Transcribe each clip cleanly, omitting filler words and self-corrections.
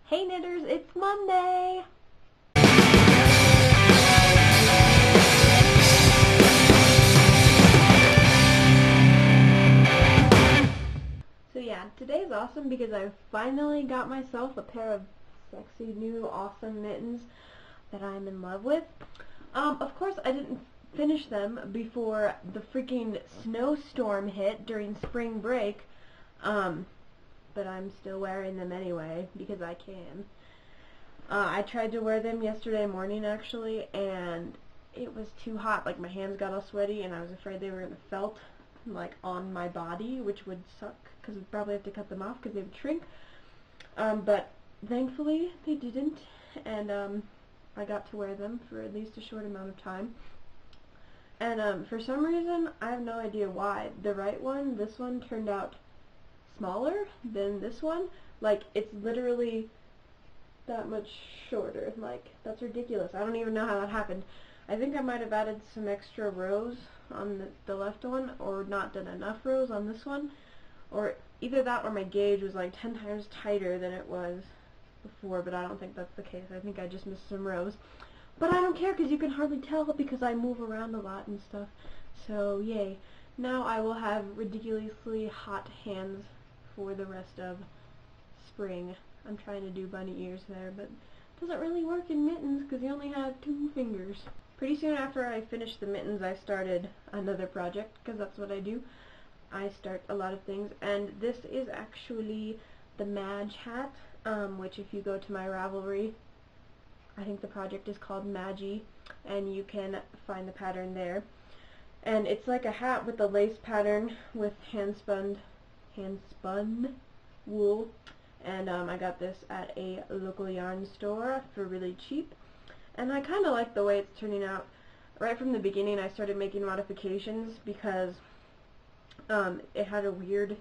Hey knitters, it's Monday! So yeah, today's awesome because I finally got myself a pair of sexy new awesome mittens that I'm in love with. Of course I didn't finish them before the freaking snowstorm hit during spring break, but I'm still wearing them anyway because I can. I tried to wear them yesterday morning actually, and it was too hot. Like, my hands got all sweaty and I was afraid they were going to felt like on my body, which would suck because we'd probably have to cut them off because they would shrink. But thankfully they didn't, and I got to wear them for at least a short amount of time. And for some reason, I have no idea why, the right one, this one, turned out smaller than this one. Like, it's literally that much shorter. Like, that's ridiculous. I don't even know how that happened. I think I might have added some extra rows on the left one, or not done enough rows on this one, or either that or my gauge was like 10 times tighter than it was before, but I don't think that's the case. I think I just missed some rows. But I don't care because you can hardly tell because I move around a lot and stuff. So yay. Now I will have ridiculously hot hands for the rest of spring. I'm trying to do bunny ears there, but it doesn't really work in mittens because you only have 2 fingers. Pretty soon after I finished the mittens, I started another project because that's what I do. I start a lot of things, and this is actually the Madge hat, which if you go to my Ravelry, I think the project is called Maggie, and you can find the pattern there. And it's like a hat with a lace pattern with hand-spun wool. And I got this at a local yarn store for really cheap. And I kind of like the way it's turning out. Right from the beginning I started making modifications because it had a weird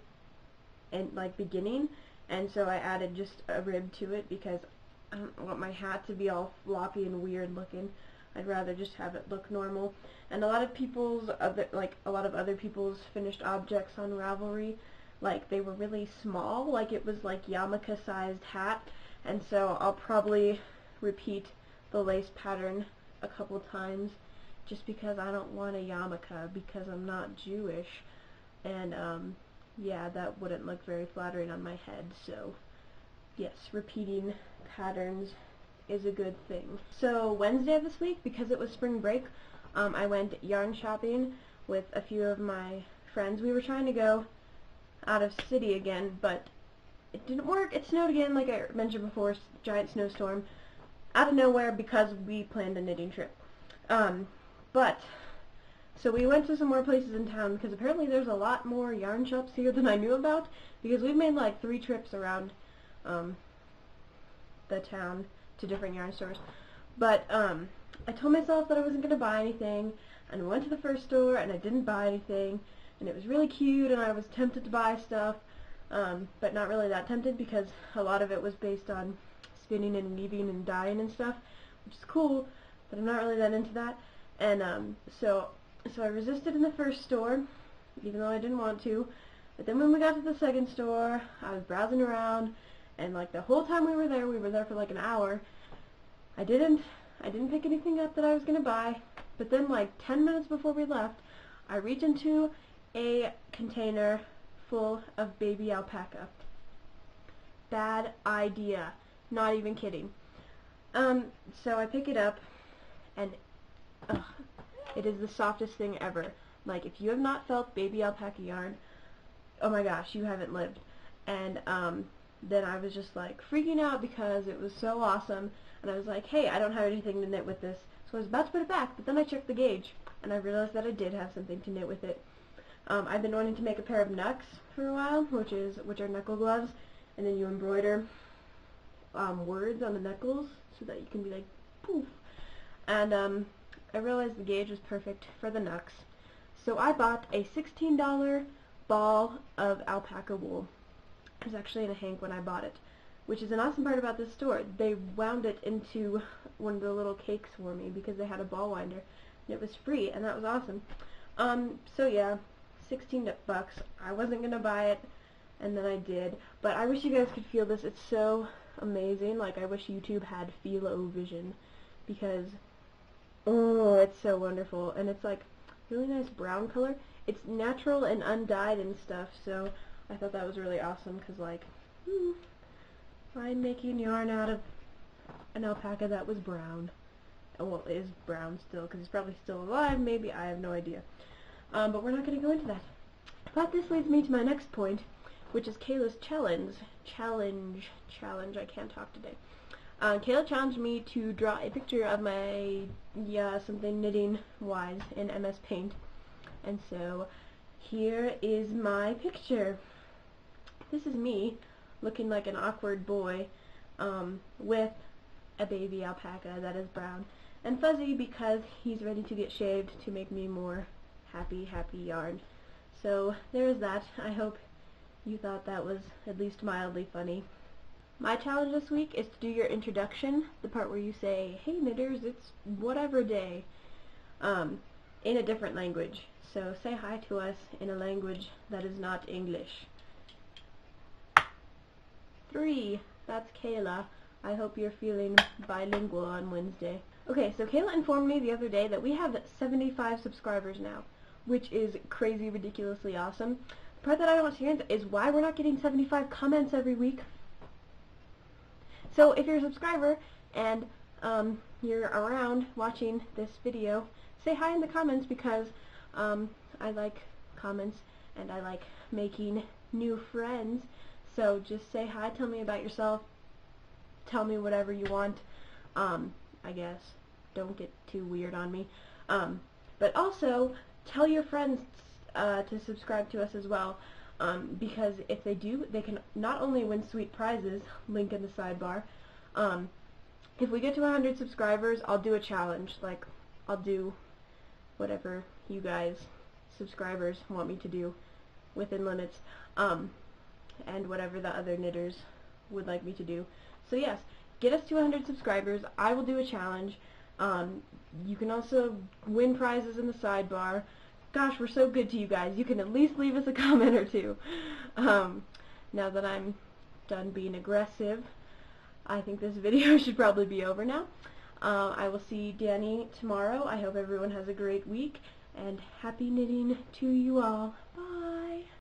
beginning, and so I added just a rib to it because I don't want my hat to be all floppy and weird looking. I'd rather just have it look normal. And a lot of other people's finished objects on Ravelry, like, they were really small, like it was like yarmulke sized hat, and so I'll probably repeat the lace pattern a couple times just because I don't want a yarmulke because I'm not Jewish, and yeah, that wouldn't look very flattering on my head. So yes, repeating patterns is a good thing. So Wednesday of this week, because it was spring break, I went yarn shopping with a few of my friends. We were trying to go out of city again, but it didn't work. It snowed again, like I mentioned before, giant snowstorm out of nowhere because we planned a knitting trip. So we went to some more places in town because apparently there's a lot more yarn shops here than I knew about, because we've made like 3 trips around the town to different yarn stores. But I told myself that I wasn't going to buy anything, and we went to the first store and I didn't buy anything, and it was really cute and I was tempted to buy stuff, but not really that tempted because a lot of it was based on spinning and weaving and dyeing and stuff, which is cool, but I'm not really that into that. And so I resisted in the first store, even though I didn't want to. But then when we got to the second store, I was browsing around, and like the whole time we were there for like an hour. I didn't pick anything up that I was gonna buy. But then like 10 minutes before we left, I reached into a container full of baby alpaca. Bad idea. Not even kidding. So I pick it up, and it is the softest thing ever. Like, if you have not felt baby alpaca yarn, oh my gosh, you haven't lived. And then I was just like freaking out because it was so awesome, and I was like, hey, I don't have anything to knit with this. So I was about to put it back, but then I checked the gauge, and I realized that I did have something to knit with it. I've been wanting to make a pair of knucks for a while, which are knuckle gloves, and then you embroider words on the knuckles so that you can be like, poof. And I realized the gauge was perfect for the knucks. So I bought a $16 ball of alpaca wool. It was actually in a hank when I bought it, which is an awesome part about this store. They wound it into one of the little cakes for me because they had a ball winder, and it was free, and that was awesome. So yeah, 16 bucks. I wasn't gonna buy it, and then I did. But I wish you guys could feel this. It's so amazing. Like, I wish YouTube had philo vision, because, oh, it's so wonderful. And it's like really nice brown color. It's natural and undyed and stuff, so I thought that was really awesome, because, like, I'm making yarn out of an alpaca that was brown. Well, it is brown still, because it's probably still alive, maybe, I have no idea. But we're not going to go into that. But this leads me to my next point, which is Kayla's challenge, I can't talk today. Kayla challenged me to draw a picture of my, something knitting-wise in MS Paint. And so, here is my picture. This is me, looking like an awkward boy, with a baby alpaca that is brown and fuzzy because he's ready to get shaved to make me more happy yarn. So there's that. I hope you thought that was at least mildly funny. My challenge this week is to do your introduction, the part where you say, "Hey knitters, it's whatever day," in a different language. So say hi to us in a language that is not English. 3. That's Kayla. I hope you're feeling bilingual on Wednesday. Okay, so Kayla informed me the other day that we have 75 subscribers now, which is crazy, ridiculously awesome. The part that I don't understand is why we're not getting 75 comments every week. So if you're a subscriber and you're around watching this video, say hi in the comments, because I like comments and I like making new friends. So just say hi, tell me about yourself, tell me whatever you want, I guess. Don't get too weird on me. But also, tell your friends to subscribe to us as well, because if they do, they can not only win sweet prizes, link in the sidebar. If we get to 100 subscribers, I'll do a challenge. Like, I'll do whatever you guys, subscribers, want me to do within limits, and whatever the other knitters would like me to do. So yes, get us to 100 subscribers. I will do a challenge. You can also win prizes in the sidebar. Gosh, we're so good to you guys. You can at least leave us a comment or two. Now that I'm done being aggressive, I think this video should probably be over now. I will see Danny tomorrow. I hope everyone has a great week, and happy knitting to you all. Bye!